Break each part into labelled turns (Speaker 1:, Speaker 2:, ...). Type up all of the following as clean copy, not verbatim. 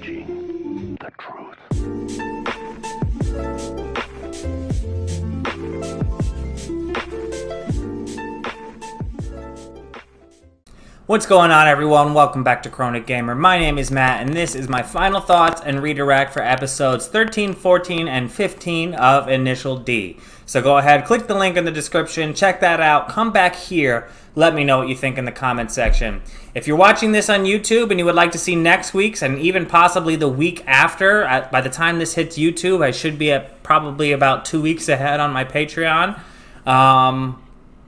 Speaker 1: Judging the truth.
Speaker 2: What's going on, everyone? Welcome back to Chronic Gamer. My name is Matt, and this is my final thoughts and redirect for episodes 13, 14, and 15 of Initial D. So go ahead, click the link in the description, check that out, come back here, let me know what you think in the comment section. If you're watching this on YouTube and you would like to see next week's and even possibly the week after, by the time this hits YouTube, I should be at probably about 2 weeks ahead on my Patreon.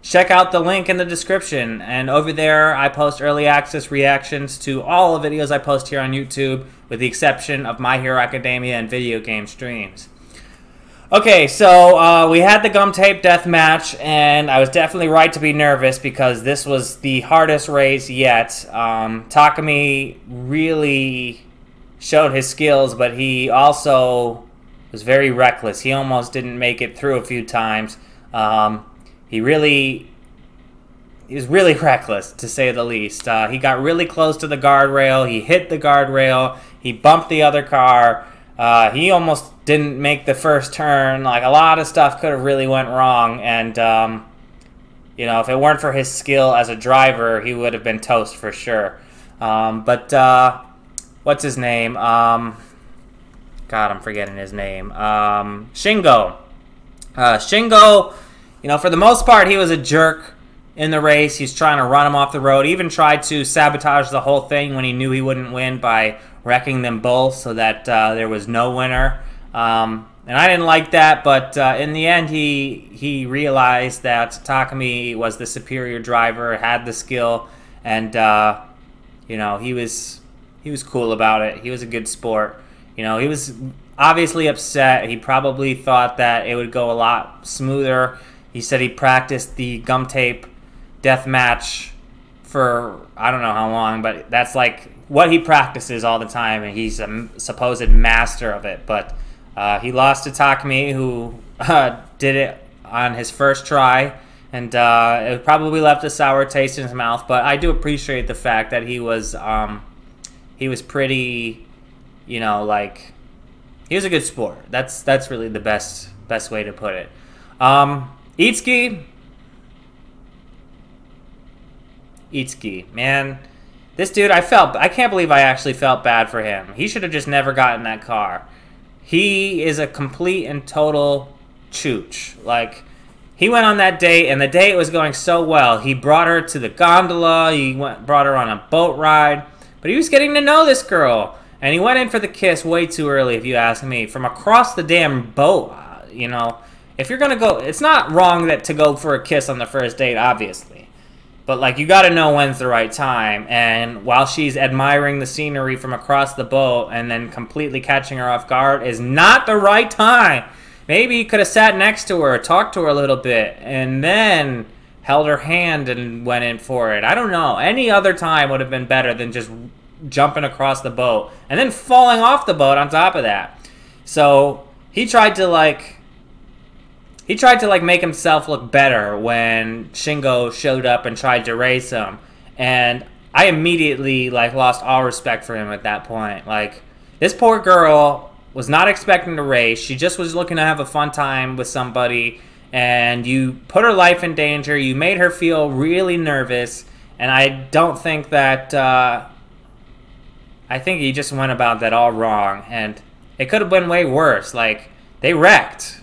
Speaker 2: Check out the link in the description, and over there I post early access reactions to all the videos I post here on YouTube, with the exception of My Hero Academia and video game streams. Okay, so we had the gum tape death match, and I was definitely right to be nervous because this was the hardest race yet. Takumi really showed his skills, but he also was very reckless. He almost didn't make it through a few times. He was really reckless, to say the least. He got really close to the guardrail. He hit the guardrail. He bumped the other car. He almost didn't make the first turn. Like, a lot of stuff could have really went wrong. And, you know, if it weren't for his skill as a driver, he would have been toast for sure. What's his name? God, I'm forgetting his name. Shingo. Shingo... You know, for the most part, he was a jerk in the race. He's trying to run him off the road. He even tried to sabotage the whole thing when he knew he wouldn't win by wrecking them both so that there was no winner. And I didn't like that, but in the end, he realized that Takumi was the superior driver, had the skill, and, you know, he was cool about it. He was a good sport. You know, he was obviously upset. He probably thought that it would go a lot smoother. He said he practiced the gum tape death match for I don't know how long, but that's like what he practices all the time, and he's a supposed master of it. But he lost to Takumi, who did it on his first try, and it probably left a sour taste in his mouth. But I do appreciate the fact that he was pretty, you know, like, he was a good sport. That's really the best way to put it. Itsuki, man, this dude, I can't believe I actually felt bad for him. He should have just never gotten that car. He is a complete and total chooch. Like, he went on that date, and the date was going so well. He brought her to the gondola, brought her on a boat ride, but he was getting to know this girl, and he went in for the kiss way too early, if you ask me, from across the damn boat, you know. If you're gonna go, it's not wrong to go for a kiss on the first date, obviously. But, like, you gotta know when's the right time. And while she's admiring the scenery from across the boat and then completely catching her off guard is not the right time. Maybe you could have sat next to her, talked to her a little bit, and then held her hand and went in for it. I don't know. Any other time would have been better than just jumping across the boat and then falling off the boat on top of that. So he tried to make himself look better when Shingo showed up and tried to race him. And I immediately, like, lost all respect for him at that point. Like, this poor girl was not expecting to race. She just was looking to have a fun time with somebody. And you put her life in danger. You made her feel really nervous. And I don't think that... I think he just went about that all wrong. And it could have been way worse. Like, they wrecked.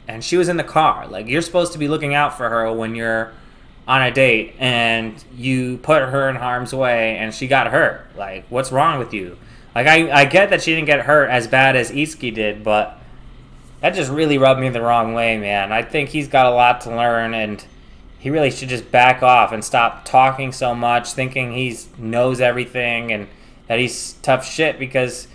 Speaker 2: And she was in the car. Like, you're supposed to be looking out for her when you're on a date, and you put her in harm's way, and she got hurt. Like, what's wrong with you? Like, I get that she didn't get hurt as bad as Itsuki did, but that just really rubbed me the wrong way, man. I think he's got a lot to learn, and he really should just back off and stop talking so much, thinking he knows everything and that he's tough shit, because...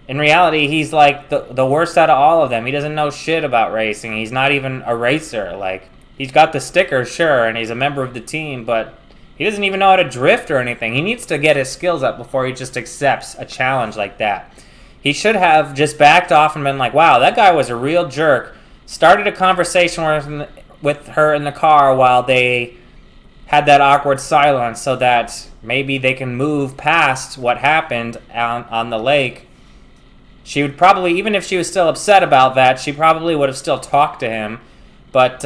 Speaker 2: in reality, he's like the worst out of all of them. He doesn't know shit about racing. He's not even a racer. Like, he's got the sticker, sure, and he's a member of the team, but he doesn't even know how to drift or anything. He needs to get his skills up before he just accepts a challenge like that. He should have just backed off and been like, wow, that guy was a real jerk. Started a conversation with her in the car while they had that awkward silence so that maybe they can move past what happened on the lake. She would probably, even if she was still upset about that, she probably would have still talked to him. But,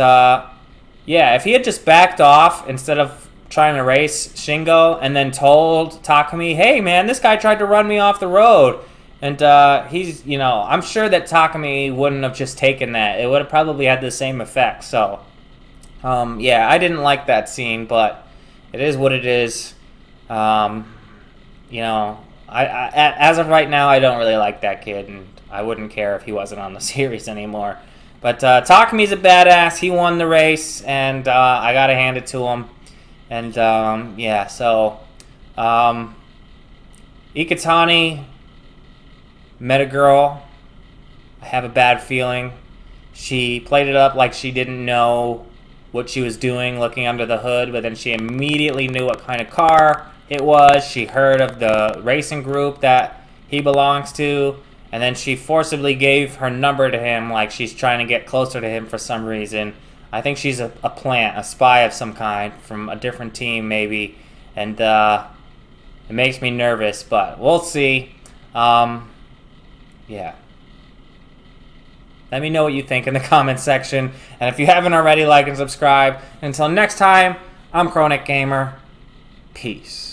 Speaker 2: yeah, if he had just backed off instead of trying to race Shingo and then told Takumi, hey, man, this guy tried to run me off the road. And he's, you know, I'm sure that Takumi wouldn't have just taken that. It would have probably had the same effect. So, yeah, I didn't like that scene, but it is what it is. You know, as of right now, I don't really like that kid, and I wouldn't care if he wasn't on the series anymore. But Takumi's a badass. He won the race, and I gotta hand it to him. And yeah, so Ikutani met a girl. I have a bad feeling. She played it up like she didn't know what she was doing looking under the hood, but then she immediately knew what kind of car it was. She heard of the racing group that he belongs to, and then she forcibly gave her number to him like she's trying to get closer to him for some reason. I think she's a plant, a spy of some kind from a different team maybe, and it makes me nervous, but we'll see. Yeah. Let me know what you think in the comments section. And if you haven't already, like and subscribe. Until next time, I'm Chronic Gamer. Peace.